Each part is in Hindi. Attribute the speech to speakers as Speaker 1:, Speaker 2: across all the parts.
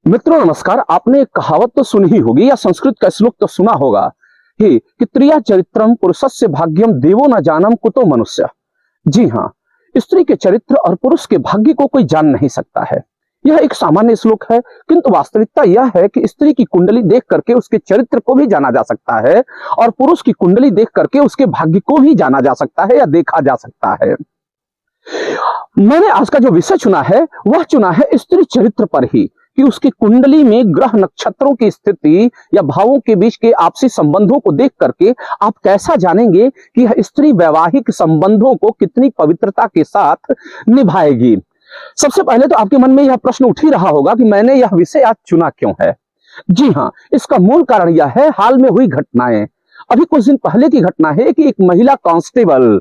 Speaker 1: मित्रों नमस्कार। आपने एक कहावत तो सुनी ही होगी या संस्कृत का श्लोक तो सुना होगा ही कि त्रिया चरित्रम पुरुषस्य भाग्यम देवो न जानम कुतो मनुष्य। जी हाँ, स्त्री के चरित्र और पुरुष के भाग्य को कोई जान नहीं सकता है। यह एक सामान्य श्लोक है, किंतु वास्तविकता यह है कि स्त्री की कुंडली देख करके उसके चरित्र को भी जाना जा सकता है और पुरुष की कुंडली देख करके उसके भाग्य को भी जाना जा सकता है या देखा जा सकता है। मैंने आज का जो विषय चुना है वह चुना है स्त्री चरित्र पर ही, कि उसकी कुंडली में ग्रह नक्षत्रों की स्थिति या भावों के बीच के आपसी संबंधों को देख करके आप कैसा जानेंगे कि यह स्त्री वैवाहिक संबंधों को कितनी पवित्रता के साथ निभाएगी। सबसे पहले तो आपके मन में यह प्रश्न उठ ही रहा होगा कि मैंने यह विषय आज चुना क्यों है। जी हाँ, इसका मूल कारण यह है हाल में हुई घटनाएं। अभी कुछ दिन पहले की घटना है कि एक महिला कांस्टेबल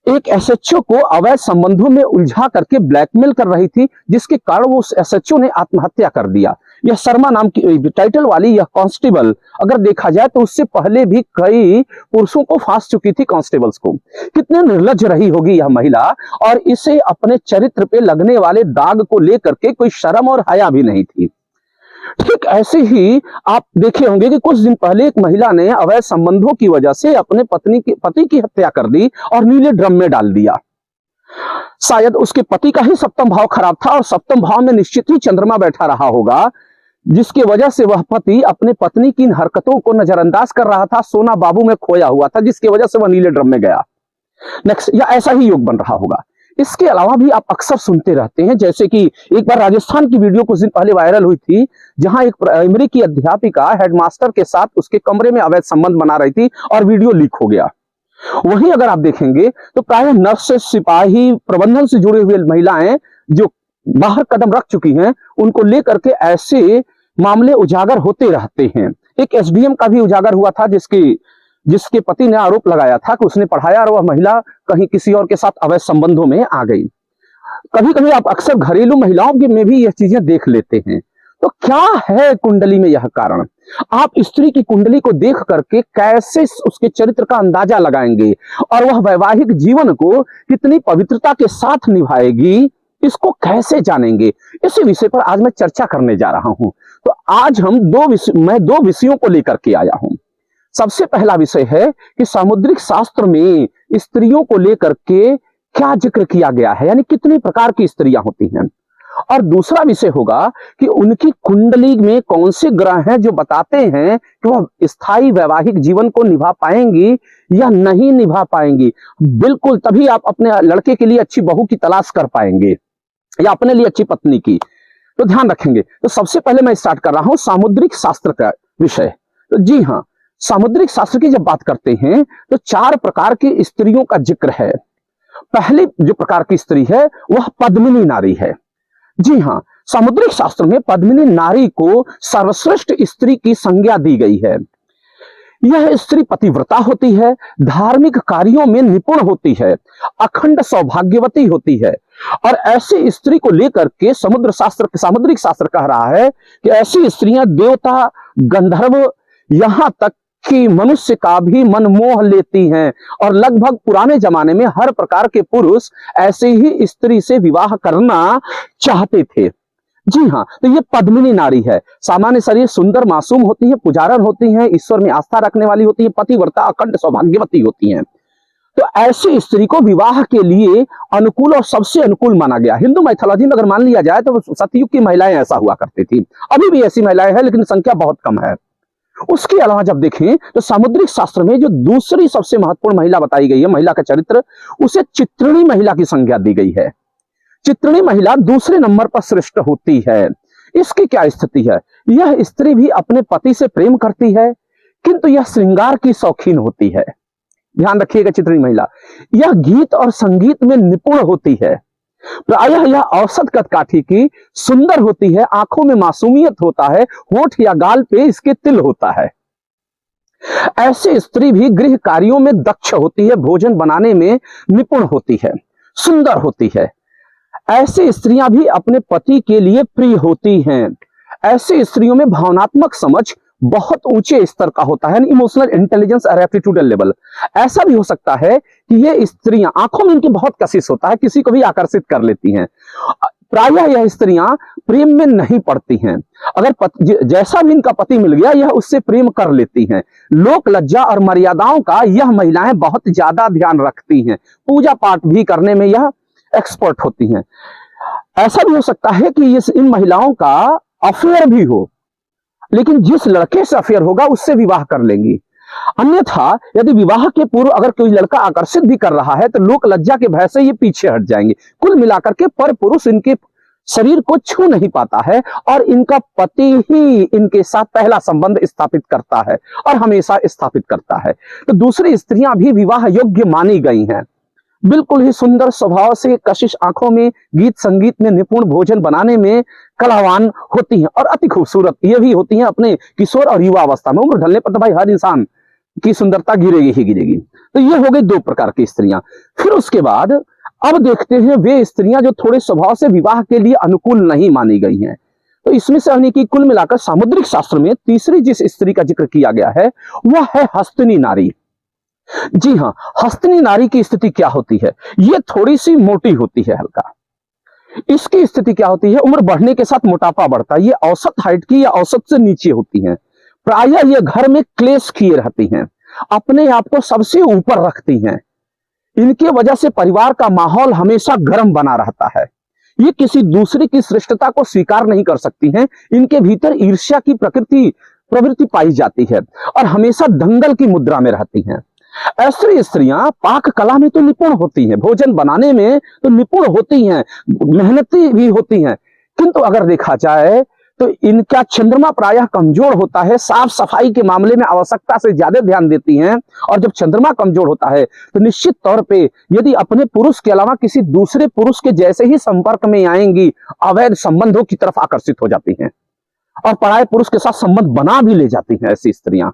Speaker 1: एक एसएचओ को अवैध संबंधों में उलझा करके ब्लैकमेल कर रही थी, जिसके कारण वो उस एसएचओ ने आत्महत्या कर दिया। यह शर्मा नाम की टाइटल वाली यह कांस्टेबल अगर देखा जाए तो उससे पहले भी कई पुरुषों को फांस चुकी थी। कांस्टेबल्स को कितने निर्लज्ज रही होगी यह महिला, और इसे अपने चरित्र पे लगने वाले दाग को लेकर के कोई शर्म और हया भी नहीं थी। ठीक ऐसे ही आप देखे होंगे कि कुछ दिन पहले एक महिला ने अवैध संबंधों की वजह से अपने पति की हत्या कर दी और नीले ड्रम में डाल दिया। शायद उसके पति का ही सप्तम भाव खराब था और सप्तम भाव में निश्चित ही चंद्रमा बैठा रहा होगा, जिसकी वजह से वह पति अपने पत्नी की इन हरकतों को नजरअंदाज कर रहा था। सोना बाबू में खोया हुआ था, जिसकी वजह से वह नीले ड्रम में गया। नेक्स्ट, या ऐसा ही योग बन रहा होगा। इसके अलावा भी आप अक्सर सुनते रहते हैं, जैसे कि एक बार राजस्थान की वीडियो कुछ दिन पहले वायरल हुई थी, जहां एक प्राइमरी की अध्यापिका हेडमास्टर के साथ उसके कमरे में अवैध संबंध बना रही थी और वीडियो लीक हो गया। वहीं अगर आप देखेंगे तो प्रायः नर्स, सिपाही, प्रबंधन से जुड़ी हुई महिलाएं जो बाहर कदम रख चुकी हैं, उनको लेकर के ऐसे मामले उजागर होते रहते हैं। एक एसडीएम का भी उजागर हुआ था, जिसके पति ने आरोप लगाया था कि उसने पढ़ाया और वह महिला कहीं किसी और के साथ अवैध संबंधों में आ गई। कभी कभी आप अक्सर घरेलू महिलाओं के में भी यह चीजें देख लेते हैं। तो क्या है कुंडली में यह कारण? आप स्त्री की कुंडली को देख करके कैसे उसके चरित्र का अंदाजा लगाएंगे और वह वैवाहिक जीवन को कितनी पवित्रता के साथ निभाएगी, इसको कैसे जानेंगे? इसी विषय पर आज मैं चर्चा करने जा रहा हूं। तो आज मैं दो विषयों को लेकर के आया हूं। सबसे पहला विषय है कि सामुद्रिक शास्त्र में स्त्रियों को लेकर के क्या जिक्र किया गया है, यानी कितनी प्रकार की स्त्रियां होती हैं। और दूसरा विषय होगा कि उनकी कुंडली में कौन से ग्रह हैं जो बताते हैं कि वह स्थायी वैवाहिक जीवन को निभा पाएंगी या नहीं निभा पाएंगी। बिल्कुल तभी आप अपने लड़के के लिए अच्छी बहू की तलाश कर पाएंगे या अपने लिए अच्छी पत्नी की, तो ध्यान रखेंगे। तो सबसे पहले मैं स्टार्ट कर रहा हूं सामुद्रिक शास्त्र का विषय। तो जी हाँ, सामुद्रिक शास्त्र की जब बात करते हैं तो 4 प्रकार की स्त्रियों का जिक्र है। पहली जो प्रकार की स्त्री है वह पद्मिनी नारी है। जी हाँ, सामुद्रिक शास्त्र में पद्मिनी नारी को सर्वश्रेष्ठ स्त्री की संज्ञा दी गई है। यह स्त्री पतिव्रता होती है, धार्मिक कार्यों में निपुण होती है, अखंड सौभाग्यवती होती है। और ऐसी स्त्री को लेकर के सामुद्रिक शास्त्र कह रहा है कि ऐसी स्त्रियां देवता, गंधर्व, यहां तक कि मनुष्य का भी मन मोह लेती हैं। और लगभग पुराने जमाने में हर प्रकार के पुरुष ऐसे ही स्त्री से विवाह करना चाहते थे। जी हाँ, तो ये पद्मिनी नारी है। सामान्य शरीर, सुंदर मासूम होती है, पुजारन होती हैं, ईश्वर में आस्था रखने वाली होती है, पतिव्रता, अखंड सौभाग्यवती होती हैं। तो ऐसी स्त्री को विवाह के लिए अनुकूल और सबसे अनुकूल माना गया। हिंदू मैथोलॉजी में अगर मान लिया जाए तो सतयुग की महिलाएं ऐसा हुआ करती थी। अभी भी ऐसी महिलाएं हैं, लेकिन संख्या बहुत कम है। उसके अलावा जब देखें तो सामुद्रिक शास्त्र में जो दूसरी सबसे महत्वपूर्ण महिला बताई गई है, महिला का चरित्र, उसे चित्रिणी महिला की संज्ञा दी गई है। चित्रिणी महिला दूसरे नंबर पर श्रेष्ठ होती है। इसकी क्या स्थिति है? यह स्त्री भी अपने पति से प्रेम करती है, किंतु यह श्रृंगार की शौकीन होती है। ध्यान रखिएगा, चित्रिणी महिला यह गीत और संगीत में निपुण होती है। प्रायः यह औसत कदकाठी की, सुंदर होती है, आंखों में मासूमियत होता है, होठ या गाल पे इसके तिल होता है। ऐसे स्त्री भी गृह कार्यों में दक्ष होती है, भोजन बनाने में निपुण होती है, सुंदर होती है। ऐसी स्त्रियां भी अपने पति के लिए प्रिय होती हैं। ऐसी स्त्रियों में भावनात्मक समझ बहुत ऊंचे स्तर का होता है, इमोशनल इंटेलिजेंस और एप्टीट्यूडल लेवल। ऐसा भी हो सकता है कि ये स्त्रियां, आंखों में इनकी बहुत कशिश होता है, किसी को भी आकर्षित कर लेती हैं। प्रायः यह स्त्रियां प्रेम में नहीं पड़ती हैं। अगर जैसा भी इनका पति मिल गया यह उससे प्रेम कर लेती हैं। लोक लज्जा और मर्यादाओं का यह महिलाएं बहुत ज्यादा ध्यान रखती हैं। पूजा पाठ भी करने में यह एक्सपर्ट होती हैं। ऐसा भी हो सकता है कि इन महिलाओं का अफेयर भी हो, लेकिन जिस लड़के से अफेयर होगा उससे विवाह कर लेंगी। अन्यथा यदि विवाह के पूर्व अगर कोई लड़का आकर्षित भी कर रहा है तो लोक लज्जा के भय से ये पीछे हट जाएंगे। कुल मिलाकर के पर पुरुष इनके शरीर को छू नहीं पाता है और इनका पति ही इनके साथ पहला संबंध स्थापित करता है और हमेशा स्थापित करता है। तो दूसरी स्त्रियां भी विवाह योग्य मानी गई हैं। बिल्कुल ही सुंदर स्वभाव से, कशिश आंखों में, गीत संगीत में निपुण, भोजन बनाने में कलावान होती हैं और अति खूबसूरत ये भी होती हैं अपने किशोर और युवा अवस्था में। उम्र ढलने पर तो भाई हर इंसान की सुंदरता गिरेगी ही गिरेगी। तो ये हो गई दो प्रकार की स्त्रियां। फिर उसके बाद अब देखते हैं वे स्त्रियां जो थोड़े स्वभाव से विवाह के लिए अनुकूल नहीं मानी गई हैं। तो इसमें से यानी कि कुल मिलाकर सामुद्रिक शास्त्र में तीसरी जिस स्त्री का जिक्र किया गया है वह है हस्तिनी नारी। जी हाँ, हस्तिनी नारी की स्थिति क्या होती है? ये थोड़ी सी मोटी होती है, हल्का। इसकी स्थिति क्या होती है? उम्र बढ़ने के साथ मोटापा बढ़ता है। ये औसत हाइट की या औसत से नीचे होती हैं। प्रायः ये घर में क्लेश किए रहती हैं, अपने आप को सबसे ऊपर रखती हैं। इनके वजह से परिवार का माहौल हमेशा गर्म बना रहता है। ये किसी दूसरे की श्रेष्ठता को स्वीकार नहीं कर सकती हैं। इनके भीतर ईर्ष्या की प्रवृत्ति पाई जाती है और हमेशा दंगल की मुद्रा में रहती हैं। ऐसी स्त्रियां पाक कला में तो निपुण होती हैं, भोजन बनाने में तो निपुण होती हैं, मेहनती भी होती हैं, किंतु अगर देखा जाए तो इनका चंद्रमा प्रायः कमजोर होता है। साफ सफाई के मामले में आवश्यकता से ज्यादा ध्यान देती हैं और जब चंद्रमा कमजोर होता है तो निश्चित तौर पे यदि अपने पुरुष के अलावा किसी दूसरे पुरुष के जैसे ही संपर्क में आएंगी, अवैध संबंधों की तरफ आकर्षित हो जाती हैं और पराये पुरुष के साथ संबंध बना भी ले जाती हैं। ऐसी स्त्रियां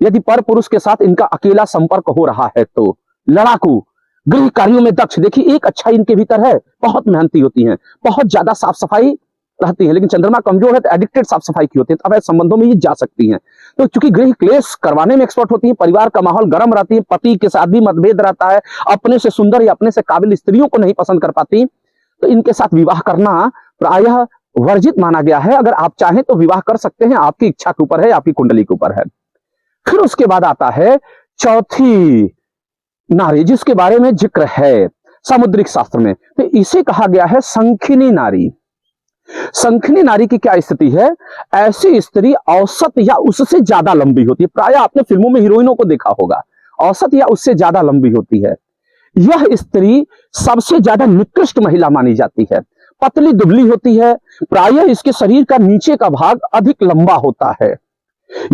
Speaker 1: यदि पर पुरुष के साथ इनका अकेला संपर्क हो रहा है तो लड़ाकू, गृह कार्यों में दक्ष। देखिए एक अच्छा इनके भीतर है, बहुत मेहनती होती हैं, बहुत ज्यादा साफ सफाई रहती है, लेकिन चंद्रमा कमजोर है तो एडिक्टेड साफ सफाई की होती है, तो अवैध संबंधों में ये जा सकती हैं। तो चूंकि गृह क्लेश करवाने में एक्सपर्ट होती है, परिवार का माहौल गर्म रहती है, पति के साथ भी मतभेद रहता है, अपने से सुंदर या अपने से काबिल स्त्रियों को नहीं पसंद कर पाती, तो इनके साथ विवाह करना प्रायः वर्जित माना गया है। अगर आप चाहें तो विवाह कर सकते हैं, आपकी इच्छा के ऊपर है, आपकी कुंडली के ऊपर है। फिर उसके बाद आता है चौथी नारी जिसके बारे में जिक्र है सामुद्रिक शास्त्र में, तो इसे कहा गया है संखिनी नारी। संखिनी नारी की क्या स्थिति है? ऐसी स्त्री औसत या उससे ज्यादा लंबी होती है। प्रायः आपने फिल्मों में हीरोइनों को देखा होगा, औसत या उससे ज्यादा लंबी होती है। यह स्त्री सबसे ज्यादा निकृष्ट महिला मानी जाती है। पतली दुबली होती है, प्रायः इसके शरीर का नीचे का भाग अधिक लंबा होता है।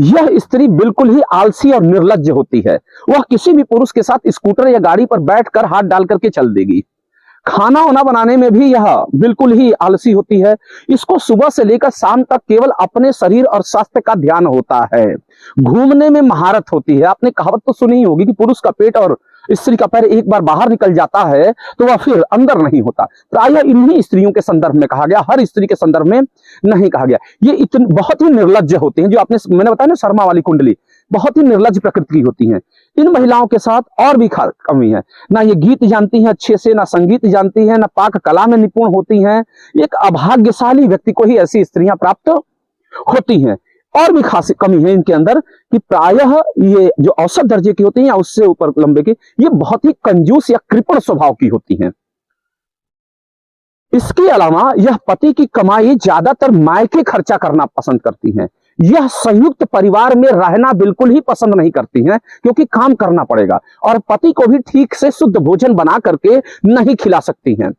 Speaker 1: यह स्त्री बिल्कुल ही आलसी और निर्लज्ज होती है। वह किसी भी पुरुष के साथ स्कूटर या गाड़ी पर बैठकर हाथ डाल करके चल देगी। खाना वाना बनाने में भी यह बिल्कुल ही आलसी होती है। इसको सुबह से लेकर शाम तक केवल अपने शरीर और स्वास्थ्य का ध्यान होता है। घूमने में महारत होती है। आपने कहावत तो सुनी होगी कि पुरुष का पेट और स्त्री का पैर एक बार बाहर निकल जाता है तो वह फिर अंदर नहीं होता। प्रायः इन्हीं स्त्रियों के संदर्भ में कहा गया, हर स्त्री के संदर्भ में नहीं कहा गया। ये इतनी बहुत ही निर्लज्ज होते हैं, जो मैंने बताया ना शर्मा वाली कुंडली, बहुत ही निर्लज्ज प्रकृति की होती हैं। इन महिलाओं के साथ और भी कमी है, ना ये गीत जानती हैं अच्छे से, ना संगीत जानती हैं, ना पाक कला में निपुण होती हैं। एक अभाग्यशाली व्यक्ति को ही ऐसी स्त्रियां प्राप्त होती हैं। और भी खासी कमी है इनके अंदर कि प्रायः ये जो औसत दर्जे की होती हैं या उससे ऊपर लंबे की, ये बहुत ही कंजूस या कृपण स्वभाव की होती हैं। इसके अलावा यह पति की कमाई ज्यादातर मायके खर्चा करना पसंद करती हैं। यह संयुक्त परिवार में रहना बिल्कुल ही पसंद नहीं करती हैं, क्योंकि काम करना पड़ेगा और पति को भी ठीक से शुद्ध भोजन बना करके नहीं खिला सकती हैं।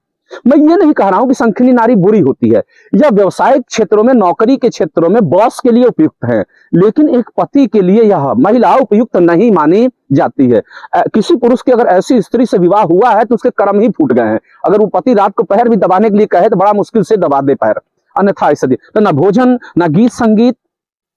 Speaker 1: मैं ये नहीं कह रहा हूं कि संखिनी नारी बुरी होती है। यह व्यवसायिक क्षेत्रों में, नौकरी के क्षेत्रों में बॉस के लिए उपयुक्त है, लेकिन एक पति के लिए यह महिला उपयुक्त नहीं मानी जाती है। किसी पुरुष के अगर ऐसी स्त्री से विवाह हुआ है तो उसके कर्म ही फूट गए हैं। अगर वो पति रात को पैर भी दबाने के लिए कहे तो बड़ा मुश्किल से दबा दे पैर, अन्यथा ऐसे तो ना भोजन, ना गीत संगीत,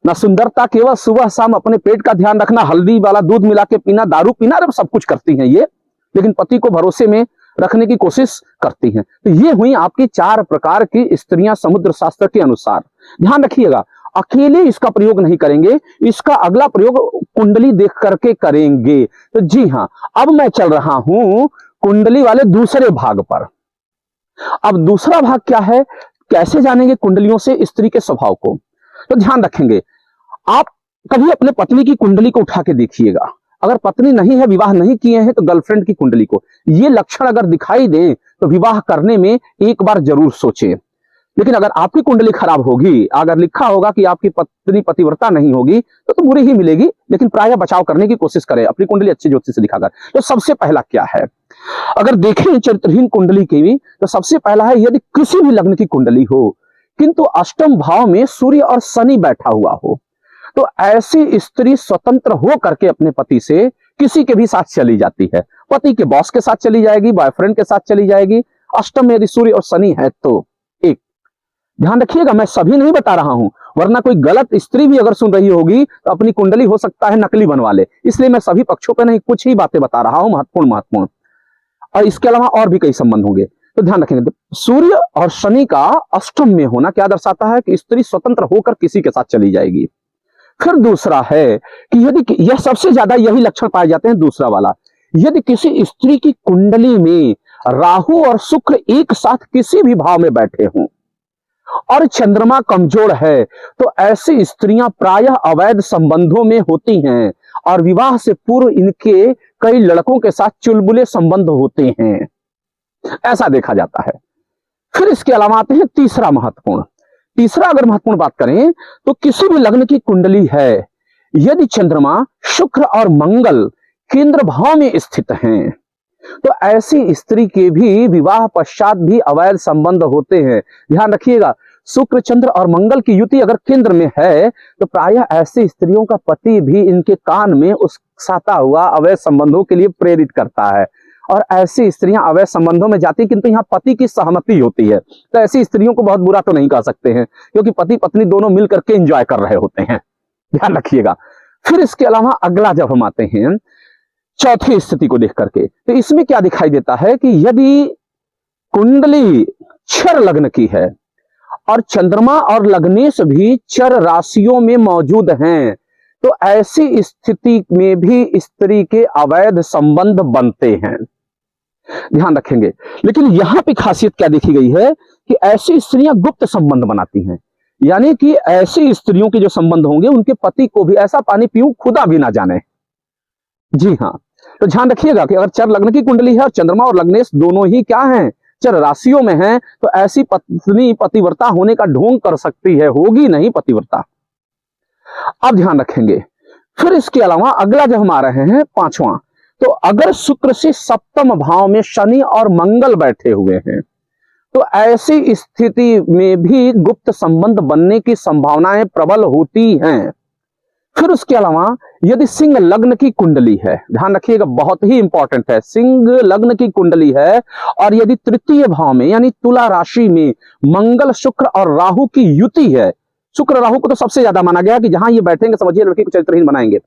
Speaker 1: ना सुंदरता, केवल सुबह शाम अपने पेट का ध्यान रखना, हल्दी वाला दूध मिला के पीना, दारू पीना, सब कुछ करती हैं ये, लेकिन पति को भरोसे में रखने की कोशिश करती हैं। तो ये हुई आपकी 4 प्रकार की स्त्रियां समुद्र शास्त्र के अनुसार। ध्यान रखिएगा, अकेले इसका प्रयोग नहीं करेंगे, इसका अगला प्रयोग कुंडली देख करके करेंगे। तो जी हाँ, अब मैं चल रहा हूं कुंडली वाले दूसरे भाग पर। अब दूसरा भाग क्या है, कैसे जानेंगे कुंडलियों से स्त्री के स्वभाव को? तो ध्यान रखेंगे, आप कभी अपने पत्नी की कुंडली को उठा के देखिएगा। अगर पत्नी नहीं है, विवाह नहीं किए हैं, तो गर्लफ्रेंड की कुंडली को, ये लक्षण अगर दिखाई दे तो विवाह करने में एक बार जरूर सोचें। लेकिन अगर आपकी कुंडली खराब होगी, अगर लिखा होगा कि आपकी पत्नी पतिव्रता नहीं होगी, तो बुरी ही मिलेगी। लेकिन प्रायः बचाव करने की कोशिश करें अपनी कुंडली अच्छी ज्योतिष से दिखाकर। तो सबसे पहला क्या है, अगर देखें चरित्रहीन कुंडली की भी, तो सबसे पहला है, यदि किसी भी लग्न की कुंडली हो किंतु अष्टम भाव में सूर्य और शनि बैठा हुआ हो, तो ऐसी स्त्री स्वतंत्र हो करके अपने पति से किसी के भी साथ चली जाती है। पति के बॉस के साथ चली जाएगी, बॉयफ्रेंड के साथ चली जाएगी। अष्टम में यदि सूर्य और शनि है तो एक ध्यान रखिएगा, मैं सभी नहीं बता रहा हूं, वरना कोई गलत स्त्री भी अगर सुन रही होगी तो अपनी कुंडली हो सकता है नकली बनवा ले। इसलिए मैं सभी पक्षों पे नहीं, कुछ ही बातें बता रहा हूं महत्वपूर्ण। और इसके अलावा और भी कई संबंध होंगे, तो ध्यान रखेंगे। सूर्य और शनि का अष्टम में होना क्या दर्शाता है कि स्त्री स्वतंत्र होकर किसी के साथ चली जाएगी। फिर दूसरा है कि यदि, यह सबसे ज्यादा यही लक्षण पाए जाते हैं, दूसरा वाला, यदि किसी स्त्री की कुंडली में राहु और शुक्र एक साथ किसी भी भाव में बैठे हों और चंद्रमा कमजोर है, तो ऐसी स्त्रियां प्रायः अवैध संबंधों में होती हैं और विवाह से पूर्व इनके कई लड़कों के साथ चुलबुले संबंध होते हैं, ऐसा देखा जाता है। फिर इसके अलावा आते हैं तीसरा अगर महत्वपूर्ण बात करें, तो किसी भी लग्न की कुंडली है, यदि चंद्रमा, शुक्र और मंगल केंद्र भाव में स्थित हैं, तो ऐसी स्त्री के भी विवाह पश्चात भी अवैध संबंध होते हैं। ध्यान रखिएगा, शुक्र, चंद्र और मंगल की युति अगर केंद्र में है, तो प्रायः ऐसी स्त्रियों का पति भी इनके कान में उकसाता हुआ अवैध संबंधों के लिए प्रेरित करता है, और ऐसी स्त्रियां अवैध संबंधों में जाती, किंतु यहाँ पति की सहमति होती है। तो ऐसी स्त्रियों को बहुत बुरा तो नहीं कह सकते हैं, क्योंकि पति पत्नी दोनों मिल करके एंजॉय कर रहे होते हैं। ध्यान रखिएगा। फिर इसके अलावा अगला जब हम आते हैं चौथी स्थिति को देख करके, तो इसमें क्या दिखाई देता है कि यदि कुंडली क्षर लग्न की है और चंद्रमा और लग्नेश भी चर राशियों में मौजूद हैं, तो ऐसी स्थिति में भी स्त्री के अवैध संबंध बनते हैं। ध्यान रखेंगे। लेकिन यहां पे खासियत क्या देखी गई है कि ऐसी स्त्रियां गुप्त संबंध बनाती हैं, यानी कि ऐसी स्त्रियों के जो संबंध होंगे उनके पति को भी ऐसा पानी पीऊं खुदा भी ना जाने। जी हाँ, तो ध्यान रखिएगा कि अगर चर लग्न की कुंडली है और चंद्रमा और लग्नेश दोनों ही क्या हैं, चर राशियों में हैं, तो ऐसी पत्नी पतिव्रता होने का ढोंग कर सकती है, होगी नहीं पतिव्रता। अब ध्यान रखेंगे। फिर इसके अलावा अगला जब हम आ रहे हैं पांचवा, तो अगर शुक्र से सप्तम भाव में शनि और मंगल बैठे हुए हैं, तो ऐसी स्थिति में भी गुप्त संबंध बनने की संभावनाएं प्रबल होती हैं। फिर उसके अलावा यदि सिंह लग्न की कुंडली है, ध्यान रखिएगा बहुत ही इंपॉर्टेंट है, सिंह लग्न की कुंडली है और यदि तृतीय भाव में यानी तुला राशि में मंगल, शुक्र और राहु की युति है, शुक्र राहु को तो सबसे ज्यादा माना गया कि जहां ये बैठेंगे समझिए लड़की को चरित्रहीन बनाएंगे,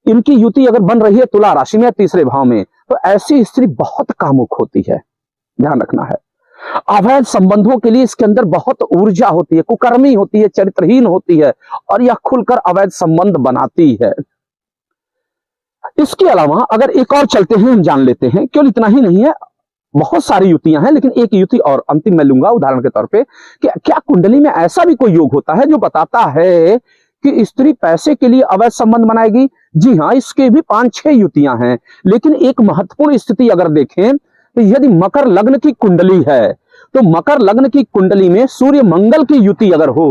Speaker 1: इनकी युति अगर बन रही है तुला राशि में तीसरे भाव में, तो ऐसी स्त्री बहुत कामुक होती है। ध्यान रखना है, अवैध संबंधों के लिए इसके अंदर बहुत ऊर्जा होती है, कुकर्मी होती है, चरित्रहीन होती है और यह खुलकर अवैध संबंध बनाती है। इसके अलावा अगर एक और चलते हैं, हम जान लेते हैं, केवल इतना ही नहीं है, बहुत सारी युतियां हैं, लेकिन एक युति और अंतिम मैं लूंगा उदाहरण के तौर पे कि क्या कुंडली में ऐसा भी कोई योग होता है जो बताता है कि स्त्री पैसे के लिए अवैध संबंध बनाएगी। जी हाँ, इसके भी 5-6 युतियां हैं, लेकिन एक महत्वपूर्ण स्थिति अगर देखें तो यदि मकर लग्न की कुंडली है, तो मकर लग्न की कुंडली में सूर्य मंगल की युति अगर हो,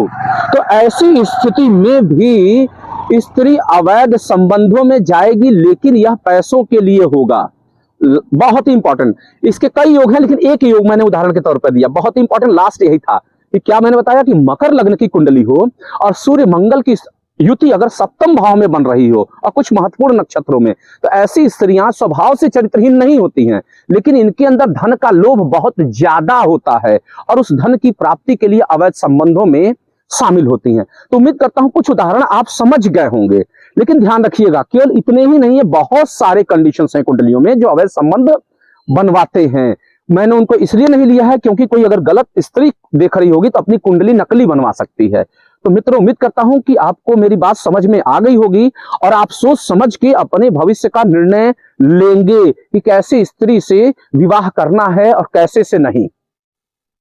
Speaker 1: तो ऐसी स्थिति में भी स्त्री अवैध संबंधों में जाएगी, लेकिन यह पैसों के लिए होगा। बहुत ही इंपॉर्टेंट, इसके कई योग हैं लेकिन एक योग मैंने उदाहरण के तौर पर दिया, बहुत ही इंपॉर्टेंट लास्ट यही था कि क्या मैंने बताया कि मकर लग्न की कुंडली हो और सूर्य मंगल की युति अगर सप्तम भाव में बन रही हो और कुछ महत्वपूर्ण नक्षत्रों में, तो ऐसी स्त्रियां स्वभाव से चरित्रहीन नहीं होती हैं, लेकिन इनके अंदर धन का लोभ बहुत ज्यादा होता है और उस धन की प्राप्ति के लिए अवैध संबंधों में शामिल होती हैं। तो उम्मीद करता हूं कुछ उदाहरण आप समझ गए होंगे, लेकिन ध्यान रखिएगा केवल इतने ही नहीं है, बहुत सारे कंडीशंस हैं कुंडलियों में जो अवैध संबंध बनवाते हैं। मैंने उनको इसलिए नहीं लिया है क्योंकि कोई अगर गलत स्त्री देख रही होगी तो अपनी कुंडली नकली बनवा सकती है। तो मित्रों, उम्मीद करता हूं कि आपको मेरी बात समझ में आ गई होगी और आप सोच समझ के अपने भविष्य का निर्णय लेंगे कि कैसे स्त्री से विवाह करना है और कैसे से नहीं।